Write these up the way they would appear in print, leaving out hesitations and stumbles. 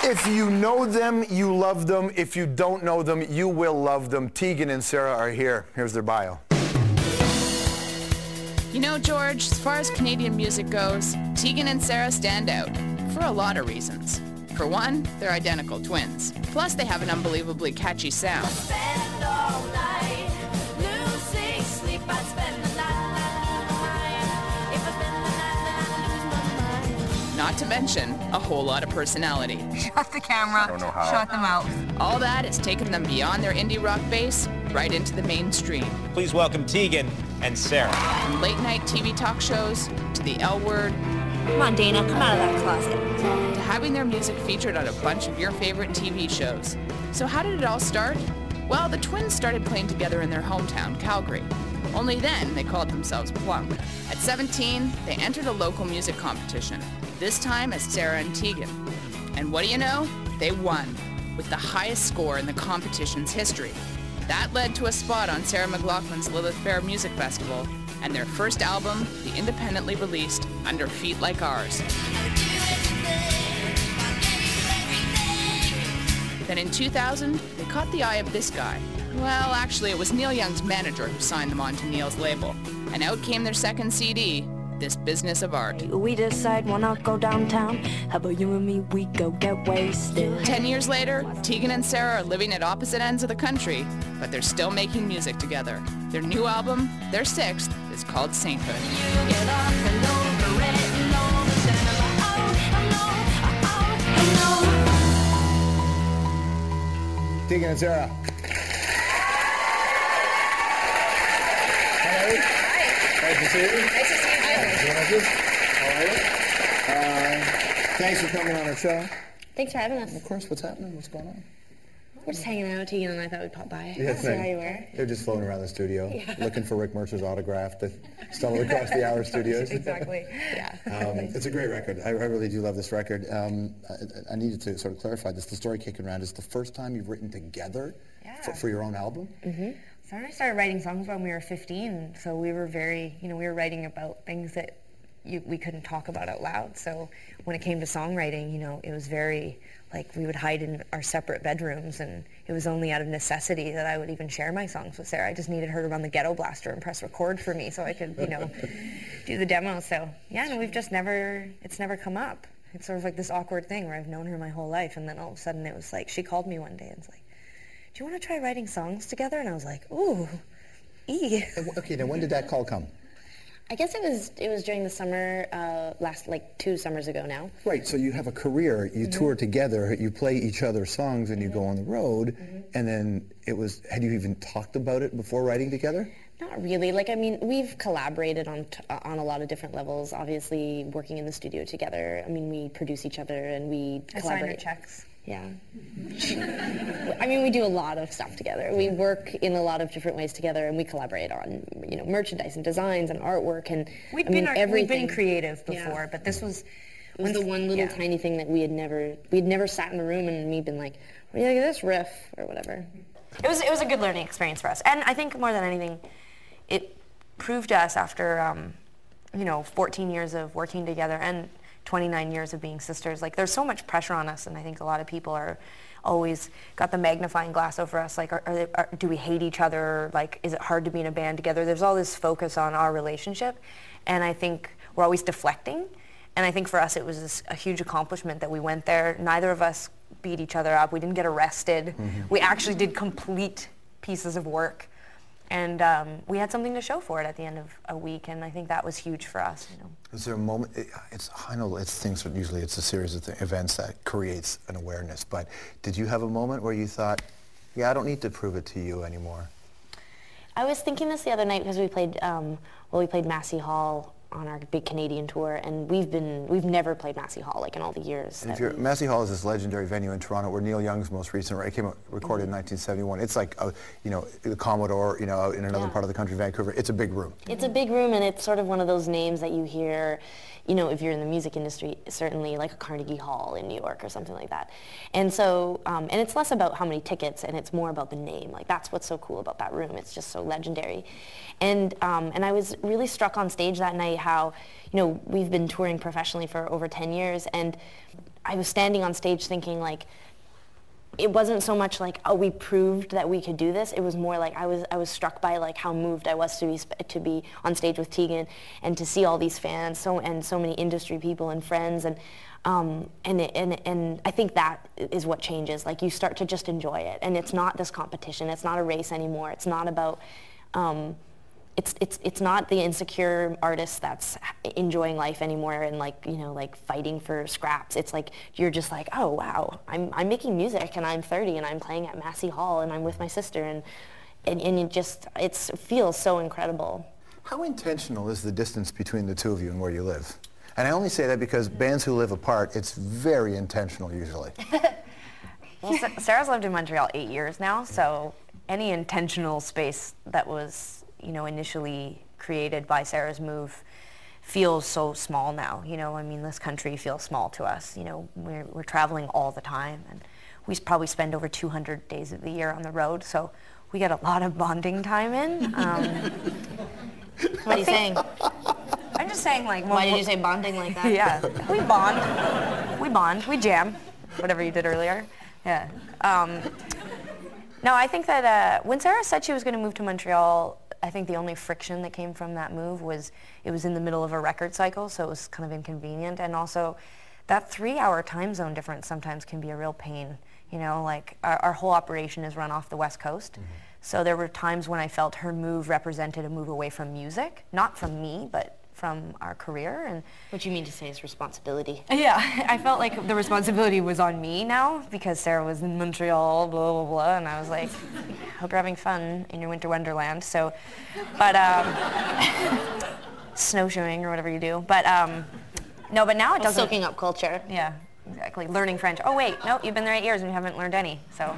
If you know them, you love them. If you don't know them, you will love them. Tegan and Sara are here. Here's their bio. You know, George, as far as Canadian music goes, Tegan and Sara stand out for a lot of reasons. For one, they're identical twins. Plus, they have an unbelievably catchy sound. Not to mention a whole lot of personality. Shut the camera. I don't know how. Shut them out. All that has taken them beyond their indie rock base right into the mainstream. Please welcome Tegan and Sara. From late night TV talk shows to the L Word. Come on, Dana, come out of that closet. To having their music featured on a bunch of your favorite TV shows. So how did it all start? Well, the twins started playing together in their hometown, Calgary. Only then they called themselves Plum. At 17, they entered a local music competition, this time as Sara and Tegan. And what do you know? They won, with the highest score in the competition's history. That led to a spot on Sarah McLachlan's Lilith Fair Music Festival, and their first album, the independently released Under Feet Like Ours. Then in 2000, they caught the eye of this guy. Well, actually, it was Neil Young's manager who signed them onto Neil's label. And out came their second CD, This Business of Art. We decide we'll not go downtown. How about you and me, we go get wasted. 10 years later, Tegan and Sara are living at opposite ends of the country, but they're still making music together. Their new album, their sixth, is called Sainthood. Tegan and Sara. Nice to see you. Nice to see you. All right. Thanks for coming on our show. Thanks for having us. Of course. What's happening? What's going on? We're just hanging out. Tegan and I thought we'd pop by. Yeah, See how you were. They're just floating around the studio, looking for Rick Mercer's autograph to stumble across the Hour studios. Exactly. Yeah. It's a great record. I really do love this record. I needed to sort of clarify this. The story kicking around is the first time you've written together for your own album? Mm-hmm. Sarah and I started writing songs when we were 15, so we were very, we were writing about things that we couldn't talk about out loud. So when it came to songwriting, it was very, like, we would hide in our separate bedrooms, and it was only out of necessity that I would even share my songs with Sarah. I just needed her to run the Ghetto Blaster and press record for me so I could, do the demo. So, yeah, no, it's never come up. It's sort of like this awkward thing where I've known her my whole life, and then all of a sudden it was like, she called me one day and was like, do you want to try writing songs together? And I was like, ooh, Okay, now when did that call come? I guess it was during the summer, last, like, 2 summers ago now. Right, so you have a career, you tour together, you play each other's songs, and you go on the road, and then had you even talked about it before writing together? Not really. Like, I mean, we've collaborated on a lot of different levels, obviously working in the studio together. I mean, we produce each other and we collaborate. Sign her checks. Yeah. I mean, we do a lot of stuff together. We work in a lot of different ways together, and we collaborate on, merchandise and designs and artwork and We've been creative before, but this was the one little tiny thing that we'd never sat in a room and we'd been like, what do you think of this riff or whatever. It was a good learning experience for us, and I think more than anything, it proved to us after 14 years of working together and 29 years of being sisters. Like, there's so much pressure on us, and I think a lot of people are always got the magnifying glass over us. Like, do we hate each other? Like, is it hard to be in a band together? There's all this focus on our relationship, and I think we're always deflecting. And I think for us, it was a huge accomplishment that we went there. Neither of us beat each other up. We didn't get arrested. We actually did complete pieces of work. And we had something to show for it at the end of a week, and I think that was huge for us. Is there a moment? I know it's things. Usually, it's a series of events that creates an awareness. But did you have a moment where you thought, "Yeah, I don't need to prove it to you anymore"? I was thinking this the other night because we played Massey Hall on our big Canadian tour, and we've never played Massey Hall, like, in all the years. Massey Hall is this legendary venue in Toronto where Neil Young's most recent record recorded in 1971. It's like the Commodore, in another part of the country, Vancouver. It's a big room. It's a big room, and it's sort of one of those names that you hear, if you're in the music industry, certainly like a Carnegie Hall in New York or something like that. And so, and it's less about how many tickets, and it's more about the name. Like, that's what's so cool about that room. It's just so legendary. And I was really struck on stage that night how, we've been touring professionally for over 10 years, and I was standing on stage thinking like, it wasn't so much like, oh, we proved that we could do this. It was more like I was struck by like how moved I was to be on stage with Tegan and to see all these fans, so many industry people and friends, and I think that is what changes. Like you start to just enjoy it, and it's not this competition. It's not a race anymore. It's not about. It's not the insecure artist that's enjoying life anymore and like, you know, like fighting for scraps. It's like you're just like, oh wow, I'm making music and I'm 30 and I'm playing at Massey Hall and I'm with my sister and it feels so incredible. How intentional is the distance between the two of you and where you live? And I only say that because bands who live apart, it's very intentional usually. Well, Sarah's lived in Montreal 8 years now, so any intentional space that was, you know, initially created by Sarah's move feels so small now. You know, I mean, this country feels small to us. You know, we're traveling all the time, and we probably spend over 200 days of the year on the road, so we get a lot of bonding time in. What are you saying? I'm just saying, like... Why did you say bonding like that? Yeah, we bond, we jam, whatever you did earlier. Yeah. No, I think that when Sarah said she was going to move to Montreal, I think the only friction that came from that move was it was in the middle of a record cycle, so it was kind of inconvenient. And also, that 3-hour time zone difference sometimes can be a real pain. You know, like our whole operation is run off the West Coast. Mm-hmm. So there were times when I felt her move represented a move away from music, not from me, but from our career. And what you mean to say is responsibility. Yeah, I felt like the responsibility was on me now because Sarah was in Montreal, blah, blah, blah, and I was like, hope you're having fun in your winter wonderland. So, but, snowshoeing or whatever you do. But, no, but now it doesn't. Soaking up culture. Yeah, exactly. Learning French. Oh, wait, no, you've been there 8 years and you haven't learned any, so.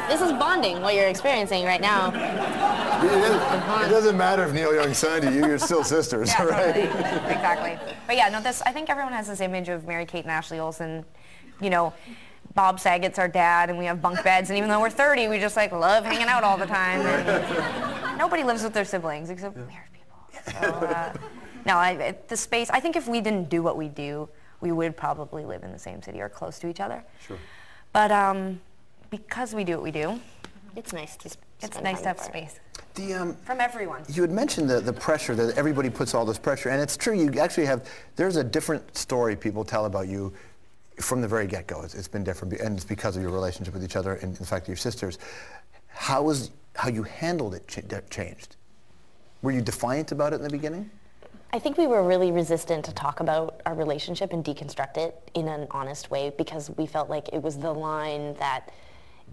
This is bonding, what you're experiencing right now. It doesn't matter if Neil Young signed to you, you're still sisters, yeah, right? Totally. Exactly. But yeah, no, I think everyone has this image of Mary-Kate and Ashley Olsen. You know, Bob Saget's our dad, and we have bunk beds, and even though we're 30, we just like love hanging out all the time. And nobody lives with their siblings except weird people. So, no, the space, I think if we didn't do what we do, we would probably live in the same city or close to each other. Sure. But because we do what we do, it's nice to have space. From everyone. You had mentioned the pressure, that everybody puts all this pressure, and it's true, you actually have, there's a different story people tell about you from the very get-go. It's been different, and it's because of your relationship with each other, and in fact, your sisters. How you handled it changed? Were you defiant about it in the beginning? I think we were really resistant to talk about our relationship and deconstruct it in an honest way because we felt like it was the line that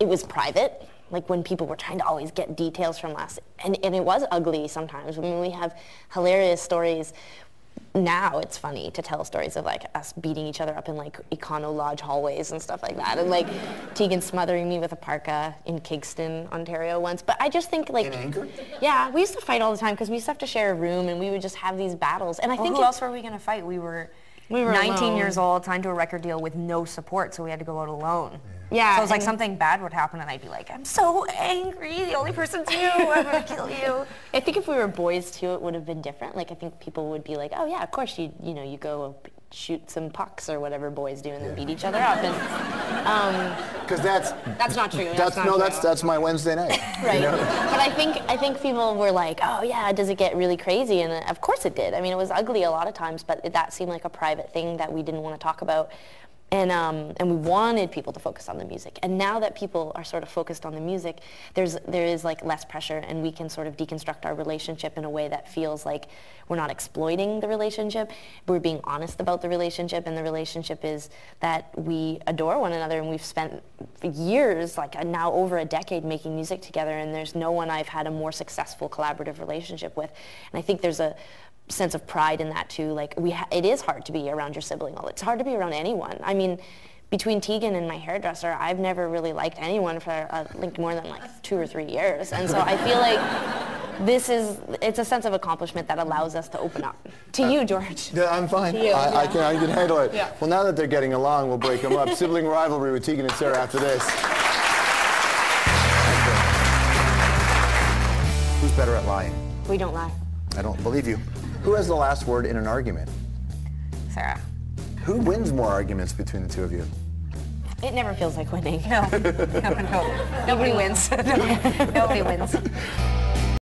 it was private. Like when people were trying to always get details from us. And it was ugly sometimes. I mean, we have hilarious stories. Now it's funny to tell stories of like us beating each other up in like Econo Lodge hallways and stuff like that. And like Tegan smothering me with a parka in Kingston, Ontario once. But I just think like... In anger? Yeah, we used to fight all the time because we used to have to share a room and we would just have these battles. And I think who else were we going to fight? We were 19 alone. years old, signed to a record deal with no support, so we had to go out alone. Yeah. So it was like something bad would happen and I'd be like, I'm so angry, the only person's you, I'm gonna kill you. I think if we were boys too, it would have been different. Like I think people would be like, oh yeah, of course you go shoot some pucks or whatever boys do and then beat each other up. Because that's not true. That's my Wednesday night. Right. You know? But I think people were like, oh yeah, does it get really crazy? And of course it did. I mean, it was ugly a lot of times, but that seemed like a private thing that we didn't want to talk about. And we wanted people to focus on the music. And now that people are sort of focused on the music, there is like less pressure, and we can sort of deconstruct our relationship in a way that feels like we're not exploiting the relationship. We're being honest about the relationship, and the relationship is that we adore one another, and we've spent years, like now over a decade, making music together, and there's no one I've had a more successful collaborative relationship with. And I think there's a sense of pride in that too. Like it is hard to be around your sibling. It's hard to be around anyone. I mean, between Tegan and my hairdresser, I've never really liked anyone for like more than like 2 or 3 years. And so I feel like it's a sense of accomplishment that allows us to open up. To you, George. Yeah, I'm fine. To you, I can handle it. Yeah. Well, now that they're getting along, we'll break them up. Sibling rivalry with Tegan and Sarah after this. Who's better at lying? We don't lie. I don't believe you. Who has the last word in an argument? Sarah. Who wins more arguments between the two of you? It never feels like winning. No. Nobody wins. Nobody wins.